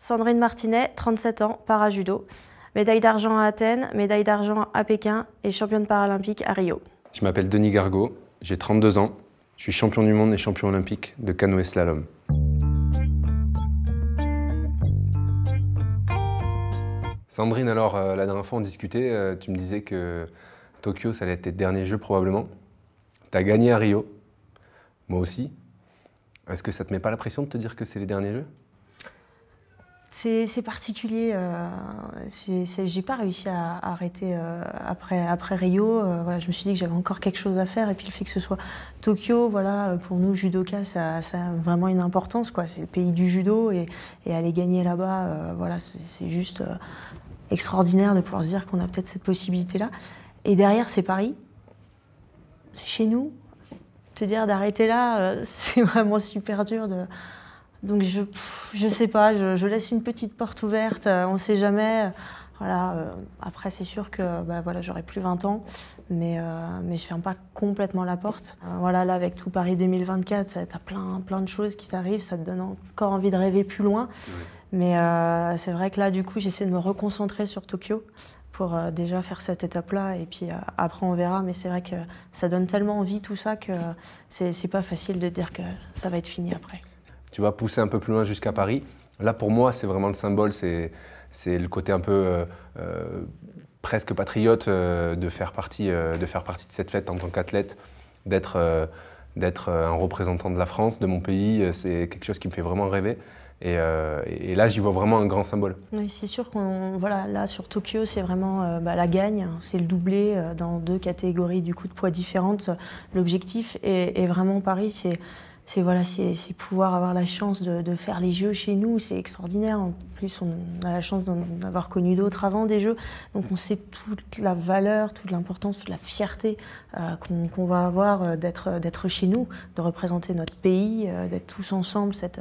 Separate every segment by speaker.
Speaker 1: Sandrine Martinet, 37 ans, para-judo. Médaille d'argent à Athènes, médaille d'argent à Pékin et championne paralympique à Rio.
Speaker 2: Je m'appelle Denis Gargaud, j'ai 32 ans. Je suis champion du monde et champion olympique de canoë slalom. Sandrine, alors la dernière fois on discutait, tu me disais que Tokyo ça allait être tes derniers jeux probablement. Tu as gagné à Rio, moi aussi. Est-ce que ça te met pas la pression de te dire que c'est les derniers jeux?
Speaker 1: C'est particulier, j'ai pas réussi à arrêter après Rio. Voilà, je me suis dit que j'avais encore quelque chose à faire et puis le fait que ce soit Tokyo, voilà, pour nous judokas, ça a vraiment une importance, quoi. C'est le pays du judo et aller gagner là-bas, voilà, c'est juste extraordinaire de pouvoir se dire qu'on a peut-être cette possibilité-là. Et derrière, c'est Paris, c'est chez nous. Te dire d'arrêter là, c'est vraiment super dur de... Donc je sais pas, je laisse une petite porte ouverte, on sait jamais. Voilà, après c'est sûr que voilà, j'aurai plus 20 ans, mais je ferme pas complètement la porte. Voilà, là avec tout Paris 2024, t'as plein de choses qui t'arrivent, ça te donne encore envie de rêver plus loin. Oui. Mais c'est vrai que là du coup j'essaie de me reconcentrer sur Tokyo pour déjà faire cette étape-là et puis après on verra. Mais c'est vrai que ça donne tellement envie tout ça que c'est pas facile de dire que ça va être fini après.
Speaker 2: Tu vas pousser un peu plus loin jusqu'à Paris. Là, pour moi, c'est vraiment le symbole, c'est le côté un peu presque patriote de faire partie de cette fête en tant qu'athlète, d'être un représentant de la France, de mon pays. C'est quelque chose qui me fait vraiment rêver. Et là, j'y vois vraiment un grand symbole.
Speaker 1: Oui, c'est sûr voilà, là sur Tokyo, c'est vraiment la gagne, c'est le doublé dans 2 catégories du coup de poids différentes. L'objectif est vraiment Paris, c'est pouvoir avoir la chance de faire les Jeux chez nous, c'est extraordinaire. En plus, on a la chance d'en avoir connu d'autres avant des Jeux, donc on sait toute la valeur, toute l'importance, toute la fierté qu'on va avoir d'être chez nous, de représenter notre pays, d'être tous ensemble, cette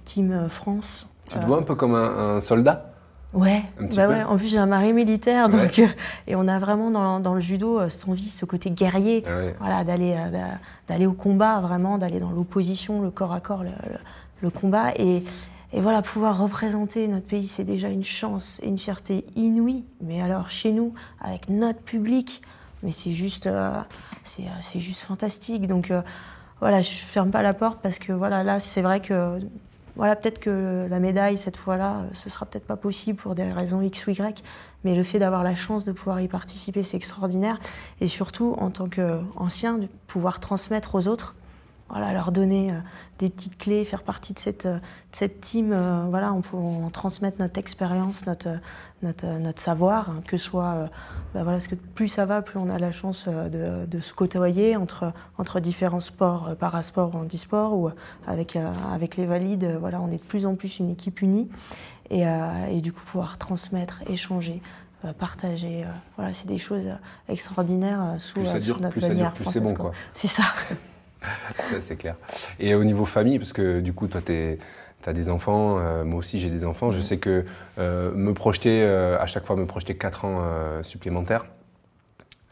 Speaker 1: team France.
Speaker 2: Tu te vois un peu comme un soldat?
Speaker 1: Ouais, ouais, en plus j'ai un mari militaire, donc, et on a vraiment dans le judo cette envie, ce côté guerrier, voilà, d'aller au combat, vraiment, d'aller dans l'opposition, le corps à corps, le combat. Et voilà, pouvoir représenter notre pays, c'est déjà une chance et une fierté inouïe. Mais alors chez nous, avec notre public, mais c'est juste fantastique. Donc voilà, je ferme pas la porte parce que voilà, là c'est vrai que... Voilà, peut-être que la médaille, cette fois-là, ce sera peut-être pas possible pour des raisons X ou Y, mais le fait d'avoir la chance de pouvoir y participer, c'est extraordinaire. Et surtout, en tant qu'ancien, de pouvoir transmettre aux autres, voilà, leur donner des petites clés, faire partie de cette team, voilà, on peut transmettre notre expérience, notre savoir, hein, que ce soit, voilà, parce que plus ça va, plus on a la chance de se côtoyer entre différents sports, parasport ou handisport, ou avec les valides, voilà, on est de plus en plus une équipe unie, et du coup pouvoir transmettre, échanger, partager, voilà, c'est des choses extraordinaires sous notre bannière française. Plus c'est bon, quoi. C'est ça.
Speaker 2: C'est clair. Et au niveau famille, parce que du coup, toi, tu as des enfants, moi aussi j'ai des enfants, je sais que me projeter, à chaque fois me projeter 4 ans supplémentaires,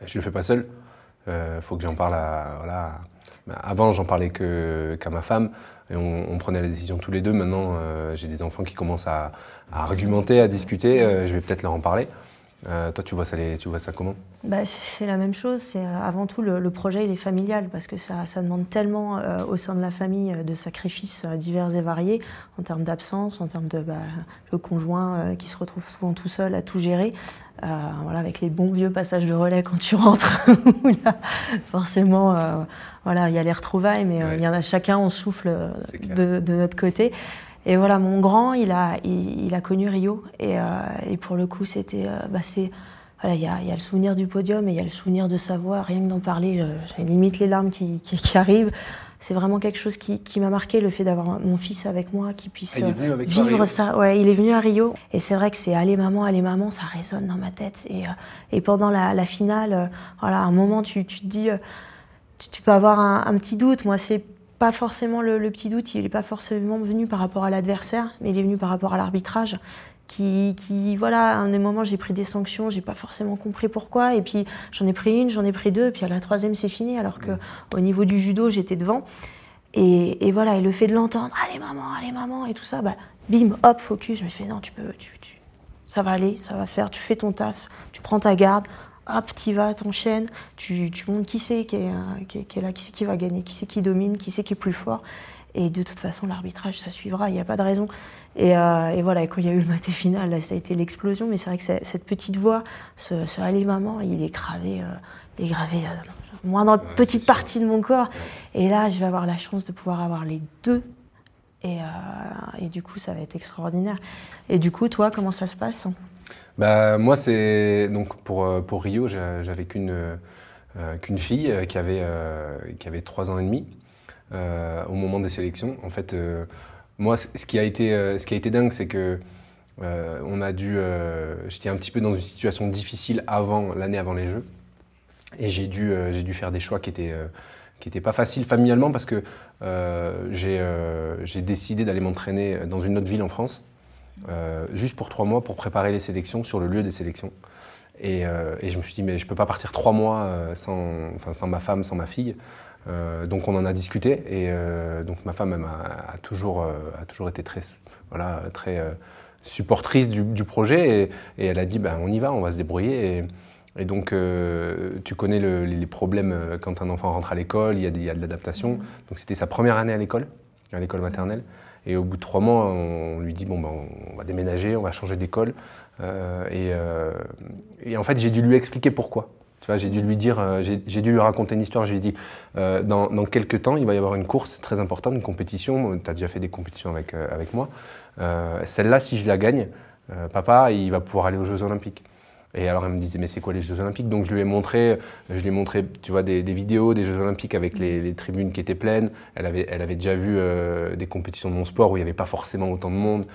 Speaker 2: je le fais pas seul. Faut que j'en parle voilà. Avant, j'en parlais qu'à ma femme, et on prenait la décision tous les deux. Maintenant, j'ai des enfants qui commencent à argumenter, à discuter, je vais peut-être leur en parler. Toi, tu vois ça comment?
Speaker 1: C'est la même chose. C'est avant tout le projet, il est familial parce que ça demande tellement au sein de la famille de sacrifices divers et variés en termes d'absence, en termes de le conjoint qui se retrouve souvent tout seul à tout gérer. Voilà, avec les bons vieux passages de relais quand tu rentres, où là, forcément, voilà, il y a les retrouvailles, mais il y en a chacun, on souffle de notre côté. Et voilà, mon grand, il a connu Rio, et pour le coup, c'était, voilà, il y a le souvenir du podium et il y a le souvenir de sa voix. Rien que d'en parler, j'ai limite les larmes qui arrivent. C'est vraiment quelque chose qui m'a marqué, le fait d'avoir mon fils avec moi, qui puisse vivre ça. Ouais, il est venu à Rio, et c'est vrai que c'est allez maman, ça résonne dans ma tête. Et pendant la finale, voilà, à un moment, tu te dis, tu peux avoir un petit doute. Moi, c'est pas forcément le petit doute, il n'est pas forcément venu par rapport à l'adversaire, mais il est venu par rapport à l'arbitrage. Voilà, à un des moments, j'ai pris des sanctions, j'ai pas forcément compris pourquoi, et puis j'en ai pris une, j'en ai pris 2, puis à la 3e, c'est fini, alors qu'au niveau du judo, j'étais devant. Et voilà, et le fait de l'entendre, allez maman, et tout ça, bim, hop, focus. Je me fais, non, ça va aller, ça va faire, tu fais ton taf, tu prends ta garde, hop, t'y vas, t'enchaînes, tu montres qui c'est qui est là, qui c'est qui va gagner, qui c'est qui domine, qui c'est qui est plus fort. Et de toute façon, l'arbitrage, ça suivra, il n'y a pas de raison. Et voilà, et quand il y a eu le maté final, là, ça a été l'explosion. Mais c'est vrai que cette petite voix, ce Allez maman, il est gravé dans la petite partie de mon corps. Et là, je vais avoir la chance de pouvoir avoir les deux. Et du coup, ça va être extraordinaire. Et du coup, toi, comment ça se passe?
Speaker 2: Bah, moi, c'est donc pour Rio, j'avais qu'une fille qui avait 3 ans et demi au moment des sélections. En fait, moi, ce qui a été dingue, c'est que j'étais un petit peu dans une situation difficile l'année avant les Jeux, et j'ai dû faire des choix qui étaient pas faciles familialement parce que j'ai décidé d'aller m'entraîner dans une autre ville en France. Juste pour 3 mois pour préparer les sélections sur le lieu des sélections. Et je me suis dit, mais je ne peux pas partir 3 mois sans ma femme, sans ma fille. Donc on en a discuté et donc ma femme a toujours été très supportrice du projet et elle a dit, ben, on y va, on va se débrouiller. Et donc tu connais les problèmes quand un enfant rentre à l'école, il y a de l'adaptation. Donc c'était sa première année à l'école maternelle. Et au bout de 3 mois, on lui dit, bon, ben, on va déménager, on va changer d'école. Et en fait, j'ai dû lui expliquer pourquoi. Tu vois, j'ai dû lui dire, j'ai dû lui raconter une histoire. Je lui ai dit, dans quelques temps, il va y avoir une course très importante, une compétition. Tu as déjà fait des compétitions avec moi. Celle-là, si je la gagne, papa, il va pouvoir aller aux Jeux Olympiques. Et alors elle me disait, mais c'est quoi les Jeux Olympiques? Donc je lui ai montré, tu vois, des vidéos des Jeux Olympiques avec les tribunes qui étaient pleines. Elle avait déjà vu des compétitions de mon sport où il n'y avait pas forcément autant de monde.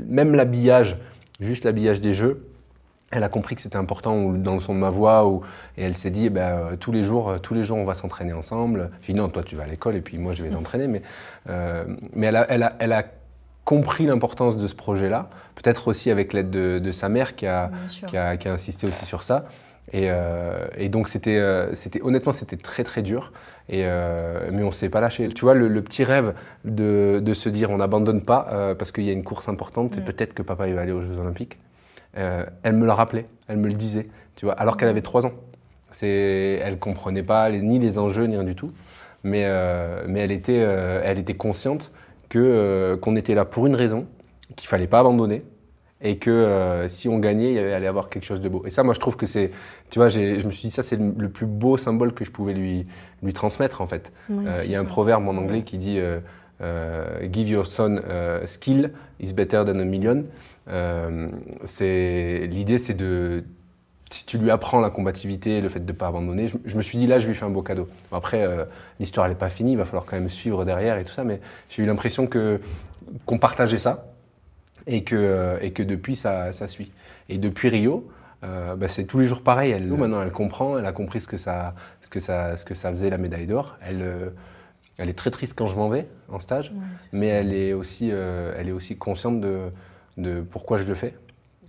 Speaker 2: Même l'habillage, juste l'habillage des Jeux, elle a compris que c'était important dans le son de ma voix. Et elle s'est dit, tous les jours, on va s'entraîner ensemble. J'ai dit, non, toi tu vas à l'école et puis moi je vais t'entraîner. Mais elle a compris l'importance de ce projet-là, peut-être aussi avec l'aide de sa mère qui a insisté aussi sur ça. Et donc honnêtement, c'était très très dur, mais on ne s'est pas lâché. Tu vois, le petit rêve de se dire on n'abandonne pas parce qu'il y a une course importante et peut-être que papa il va aller aux Jeux Olympiques, elle me l'a rappelé, elle me le disait, tu vois, alors qu'elle avait 3 ans. Elle ne comprenait pas ni les enjeux ni rien du tout, mais elle était consciente qu'on était là pour une raison, qu'il ne fallait pas abandonner et que si on gagnait, il allait y avoir quelque chose de beau. Et ça, moi, je trouve que c'est, tu vois, je me suis dit ça, c'est le plus beau symbole que je pouvais lui transmettre, en fait.
Speaker 1: Oui,
Speaker 2: il y a un proverbe en anglais qui dit Give your son skill is better than a million. L'idée, c'est si tu lui apprends la combativité, le fait de ne pas abandonner, je me suis dit là, je lui fais un beau cadeau. Bon, après, l'histoire, elle n'est pas finie, il va falloir quand même suivre derrière et tout ça, mais j'ai eu l'impression qu'on partageait ça et que depuis, ça suit. Et depuis Rio, c'est tous les jours pareil. Maintenant, elle comprend, elle a compris ce que ça faisait la médaille d'or. Elle est très triste quand je m'en vais en stage, mais elle est aussi consciente de pourquoi je le fais.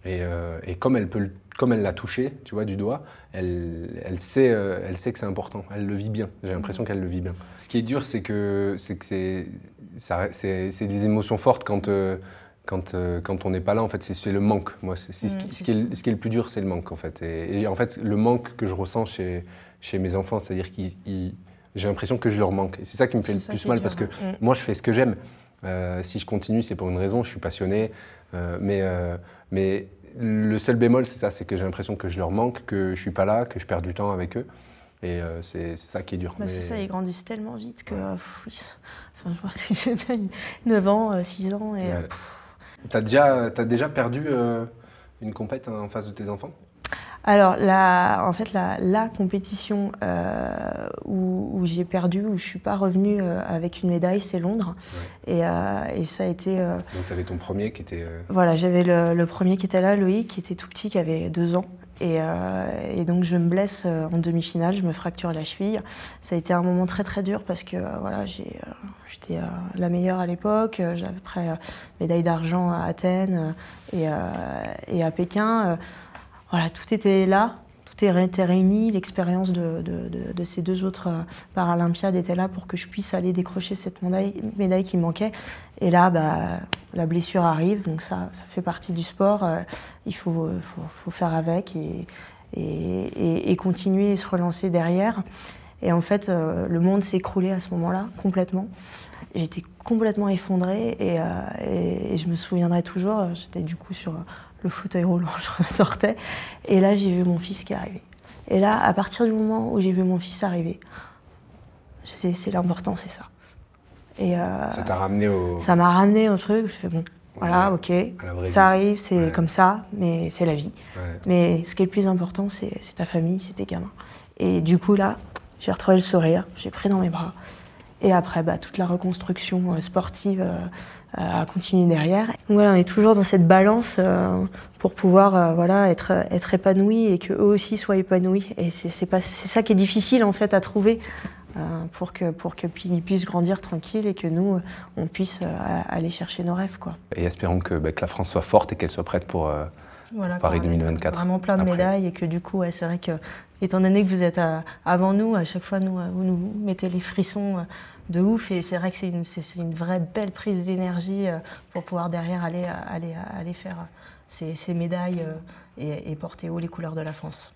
Speaker 2: Et comme elle l'a touché, tu vois, du doigt, elle sait que c'est important. Elle le vit bien. J'ai l'impression qu'elle le vit bien. Ce qui est dur, c'est que c'est des émotions fortes quand on n'est pas là. En fait, c'est le manque. Moi, ce qui est le plus dur, c'est le manque, en fait. Et en fait, le manque que je ressens chez mes enfants, c'est-à-dire j'ai l'impression que je leur manque. Et c'est ça qui me fait le plus mal parce que moi, je fais ce que j'aime. Si je continue, c'est pour une raison. Je suis passionné, mais le seul bémol, c'est ça, c'est que j'ai l'impression que je leur manque, que je suis pas là, que je perds du temps avec eux. Et c'est ça qui est dur.
Speaker 1: C'est ça, ils grandissent tellement vite que... je vois, c'est 9 ans, 6 ans.
Speaker 2: T'as déjà perdu une compète en face de tes enfants?
Speaker 1: Alors, en fait, la compétition où j'ai perdu, où je ne suis pas revenue avec une médaille, c'est Londres. Ouais. Et ça a été...
Speaker 2: Donc, tu avais ton premier qui était...
Speaker 1: Voilà, j'avais le premier qui était là, Loïc, qui était tout petit, qui avait 2 ans. Et donc, je me blesse en demi-finale, je me fracture la cheville. Ça a été un moment très, très dur parce que voilà, j'étais la meilleure à l'époque. J'avais après médaille d'argent à Athènes et à Pékin. Voilà, tout était là, tout était réuni, l'expérience de ces 2 autres Paralympiades était là pour que je puisse aller décrocher cette médaille qui me manquait. Et là, la blessure arrive, donc ça fait partie du sport. Il faut faire avec et continuer et se relancer derrière. Et en fait, le monde s'est écroulé à ce moment-là, complètement. J'étais complètement effondrée et je me souviendrai toujours, j'étais du coup sur le fauteuil roulant, je ressortais. Et là, j'ai vu mon fils qui est arrivé. Et là, à partir du moment où j'ai vu mon fils arriver, c'est l'important, c'est ça. Et
Speaker 2: ça t'a ramené au...
Speaker 1: Ça m'a ramené au truc, je fais bon, voilà, ok, ça arrive, c'est comme ça, mais c'est la vie. Ouais. Mais ce qui est le plus important, c'est ta famille, c'est tes gamins. Et du coup, là, j'ai retrouvé le sourire, j'ai pris dans mes bras. Et après, toute la reconstruction sportive a continué derrière. Donc voilà, on est toujours dans cette balance pour pouvoir voilà, être épanoui et qu'eux aussi soient épanouis. Et c'est ça qui est difficile en fait à trouver pour qu'ils puissent grandir tranquille et que nous, on puisse aller chercher nos rêves, quoi.
Speaker 2: Et espérons que la France soit forte et qu'elle soit prête pour
Speaker 1: voilà,
Speaker 2: Paris 2024.
Speaker 1: Vraiment plein de médailles et que du coup, c'est vrai que, étant donné que vous êtes avant nous, à chaque fois, vous nous mettez les frissons de ouf et c'est vrai que c'est une vraie belle prise d'énergie pour pouvoir derrière aller faire ces médailles et porter haut les couleurs de la France.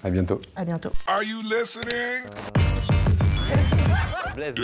Speaker 2: À bientôt.
Speaker 1: À bientôt.
Speaker 3: Are you listening?
Speaker 4: Damn.